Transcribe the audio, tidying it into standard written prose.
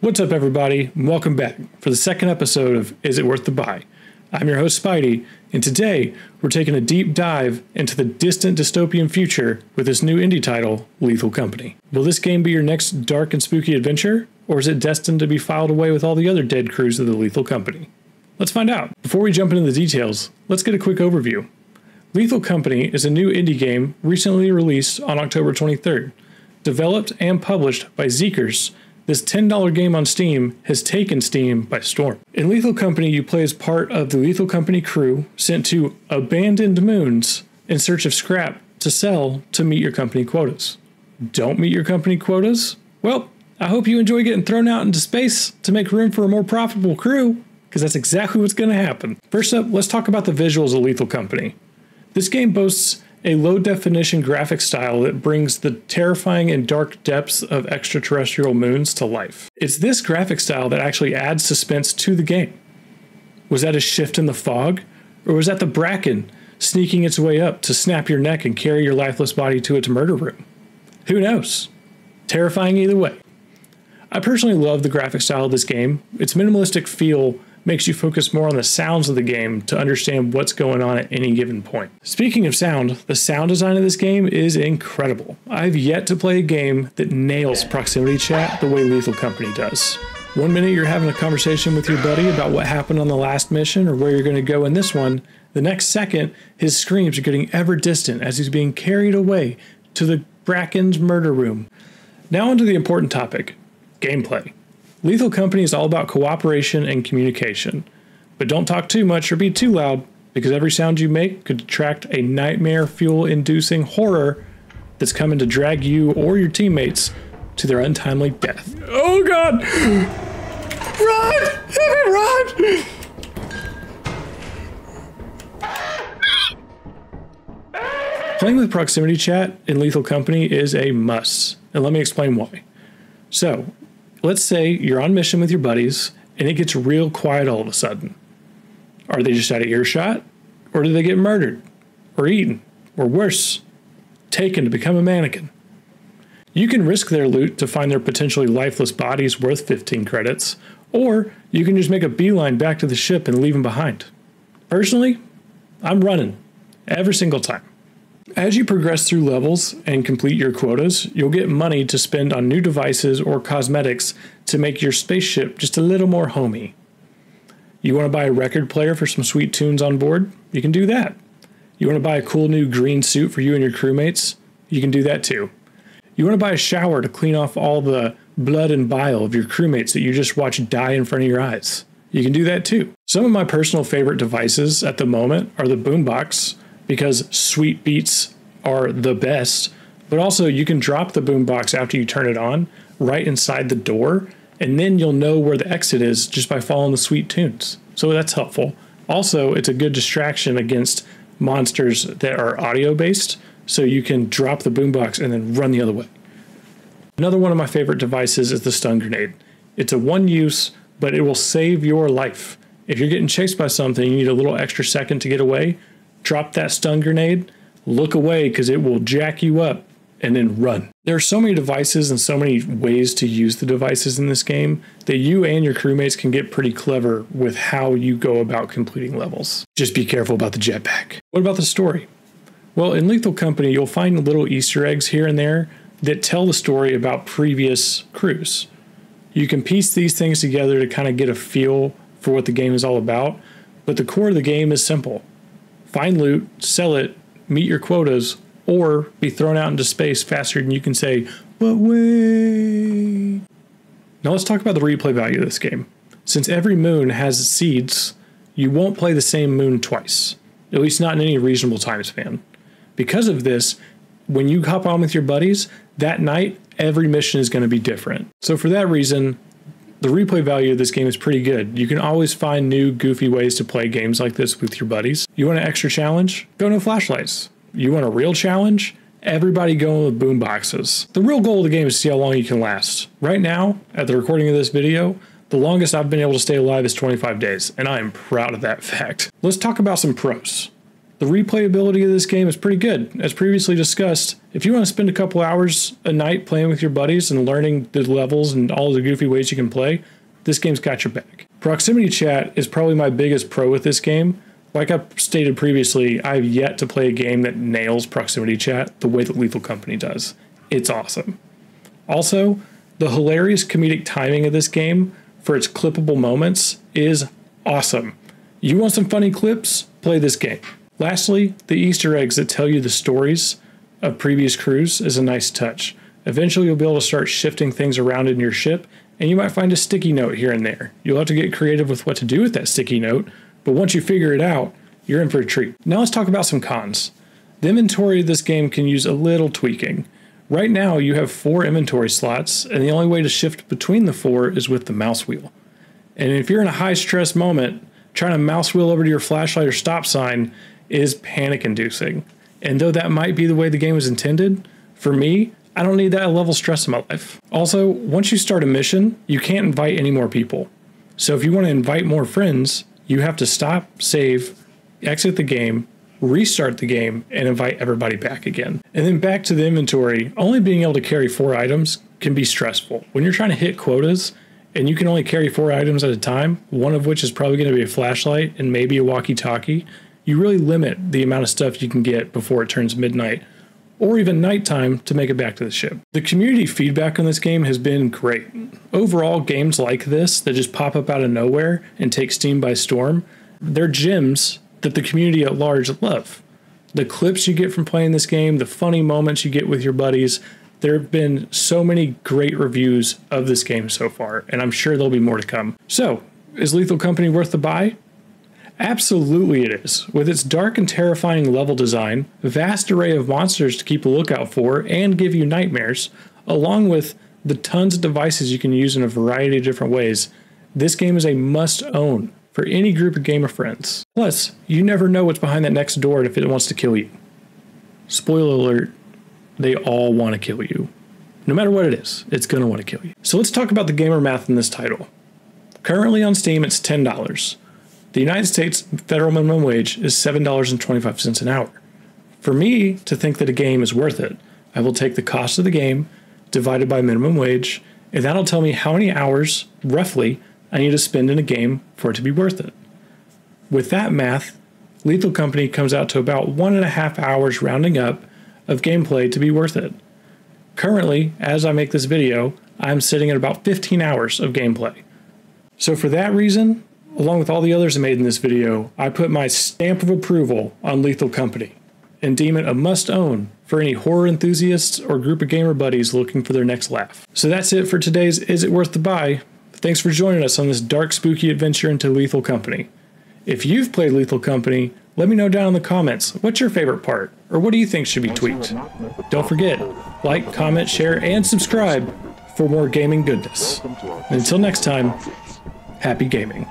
What's up, everybody, and welcome back for the second episode of Is It Worth the Buy? I'm your host, Spidey, and today we're taking a deep dive into the distant dystopian future with this new indie title, Lethal Company. Will this game be your next dark and spooky adventure, or is it destined to be filed away with all the other dead crews of the Lethal Company? Let's find out. Before we jump into the details, let's get a quick overview. Lethal Company is a new indie game recently released on October 23rd. Developed and published by Zeekers, this $10 game on Steam has taken Steam by storm. In Lethal Company, you play as part of the Lethal Company crew sent to abandoned moons in search of scrap to sell to meet your company quotas. Don't meet your company quotas? Well, I hope you enjoy getting thrown out into space to make room for a more profitable crew, because that's exactly what's going to happen. First up, let's talk about the visuals of Lethal Company. This game boasts a low-definition graphic style that brings the terrifying and dark depths of extraterrestrial moons to life. It's this graphic style that actually adds suspense to the game. Was that a shift in the fog? Or was that the Bracken sneaking its way up to snap your neck and carry your lifeless body to its murder room? Who knows? Terrifying either way. I personally love the graphic style of this game. Its minimalistic feel makes you focus more on the sounds of the game to understand what's going on at any given point. Speaking of sound, the sound design of this game is incredible. I've yet to play a game that nails proximity chat the way Lethal Company does. 1 minute you're having a conversation with your buddy about what happened on the last mission or where you're going to go in this one. The next second, his screams are getting ever distant as he's being carried away to the Bracken's murder room. Now onto the important topic, gameplay. Lethal Company is all about cooperation and communication, but don't talk too much or be too loud, because every sound you make could attract a nightmare fuel-inducing horror that's coming to drag you or your teammates to their untimely death. Oh God! Run! Run! Playing with proximity chat in Lethal Company is a must, and let me explain why. So, let's say you're on mission with your buddies and it gets real quiet all of a sudden. Are they just out of earshot? Or do they get murdered? Or eaten? Or worse, taken to become a mannequin? You can risk their loot to find their potentially lifeless bodies worth 15 credits, or you can just make a beeline back to the ship and leave them behind. Personally, I'm running every single time. As you progress through levels and complete your quotas, you'll get money to spend on new devices or cosmetics to make your spaceship just a little more homey. You want to buy a record player for some sweet tunes on board? You can do that. You want to buy a cool new green suit for you and your crewmates? You can do that too. You want to buy a shower to clean off all the blood and bile of your crewmates that you just watched die in front of your eyes? You can do that too. Some of my personal favorite devices at the moment are the boombox, because sweet beats are the best, but also you can drop the boombox after you turn it on right inside the door, and then you'll know where the exit is just by following the sweet tunes. So that's helpful. Also, it's a good distraction against monsters that are audio based, so you can drop the boombox and then run the other way. Another one of my favorite devices is the stun grenade. It's a one use, but it will save your life. If you're getting chased by something, you need a little extra second to get away, drop that stun grenade, look away because it will jack you up, and then run. There are so many devices and so many ways to use the devices in this game that you and your crewmates can get pretty clever with how you go about completing levels. Just be careful about the jetpack. What about the story? Well, in Lethal Company, you'll find little Easter eggs here and there that tell the story about previous crews. You can piece these things together to kind of get a feel for what the game is all about, but the core of the game is simple. Find loot, sell it, meet your quotas, or be thrown out into space faster than you can say, but wait. Now let's talk about the replay value of this game. Since every moon has seeds, you won't play the same moon twice, at least not in any reasonable time span. Because of this, when you hop on with your buddies, that night, every mission is going to be different. So for that reason, the replay value of this game is pretty good. You can always find new goofy ways to play games like this with your buddies. You want an extra challenge? Go no flashlights. You want a real challenge? Everybody going with boom boxes. The real goal of the game is to see how long you can last. Right now, at the recording of this video, the longest I've been able to stay alive is 25 days, and I am proud of that fact. Let's talk about some pros. The replayability of this game is pretty good. As previously discussed, if you want to spend a couple hours a night playing with your buddies and learning the levels and all the goofy ways you can play, this game's got your back. Proximity chat is probably my biggest pro with this game. Like I stated previously, I've yet to play a game that nails proximity chat the way that Lethal Company does. It's awesome. Also, the hilarious comedic timing of this game for its clippable moments is awesome. You want some funny clips? Play this game. Lastly, the Easter eggs that tell you the stories of previous crews is a nice touch. Eventually, you'll be able to start shifting things around in your ship, and you might find a sticky note here and there. You'll have to get creative with what to do with that sticky note, but once you figure it out, you're in for a treat. Now let's talk about some cons. The inventory of this game can use a little tweaking. Right now, you have 4 inventory slots, and the only way to shift between the 4 is with the mouse wheel. And if you're in a high-stress moment, trying to mouse wheel over to your flashlight or stop sign is panic-inducing. And though that might be the way the game was intended, for me, I don't need that level of stress in my life. Also, once you start a mission, you can't invite any more people. So if you want to invite more friends, you have to stop, save, exit the game, restart the game, and invite everybody back again. And then back to the inventory, only being able to carry 4 items can be stressful. When you're trying to hit quotas, and you can only carry 4 items at a time, one of which is probably going to be a flashlight and maybe a walkie-talkie, you really limit the amount of stuff you can get before it turns midnight, or even nighttime to make it back to the ship. The community feedback on this game has been great. Overall, games like this that just pop up out of nowhere and take Steam by storm, they're gems that the community at large love. The clips you get from playing this game, the funny moments you get with your buddies, there have been so many great reviews of this game so far, and I'm sure there'll be more to come. So, is Lethal Company worth the buy? Absolutely it is. With its dark and terrifying level design, vast array of monsters to keep a lookout for and give you nightmares, along with the tons of devices you can use in a variety of different ways, this game is a must-own for any group of gamer friends. Plus, you never know what's behind that next door if it wants to kill you. Spoiler alert, they all want to kill you. No matter what it is, it's going to want to kill you. So let's talk about the gamer math in this title. Currently on Steam, it's $10. The United States federal minimum wage is $7.25 an hour. For me to think that a game is worth it, I will take the cost of the game divided by minimum wage, and that'll tell me how many hours, roughly, I need to spend in a game for it to be worth it. With that math, Lethal Company comes out to about 1.5 hours rounding up of gameplay to be worth it. Currently, as I make this video, I'm sitting at about 15 hours of gameplay. So for that reason, along with all the others I made in this video, I put my stamp of approval on Lethal Company and deem it a must-own for any horror enthusiasts or group of gamer buddies looking for their next laugh. So that's it for today's Is It Worth the Buy? Thanks for joining us on this dark, spooky adventure into Lethal Company. If you've played Lethal Company, let me know down in the comments, what's your favorite part, or what do you think should be tweaked? Don't forget, like, comment, share, and subscribe for more gaming goodness. And until next time, happy gaming.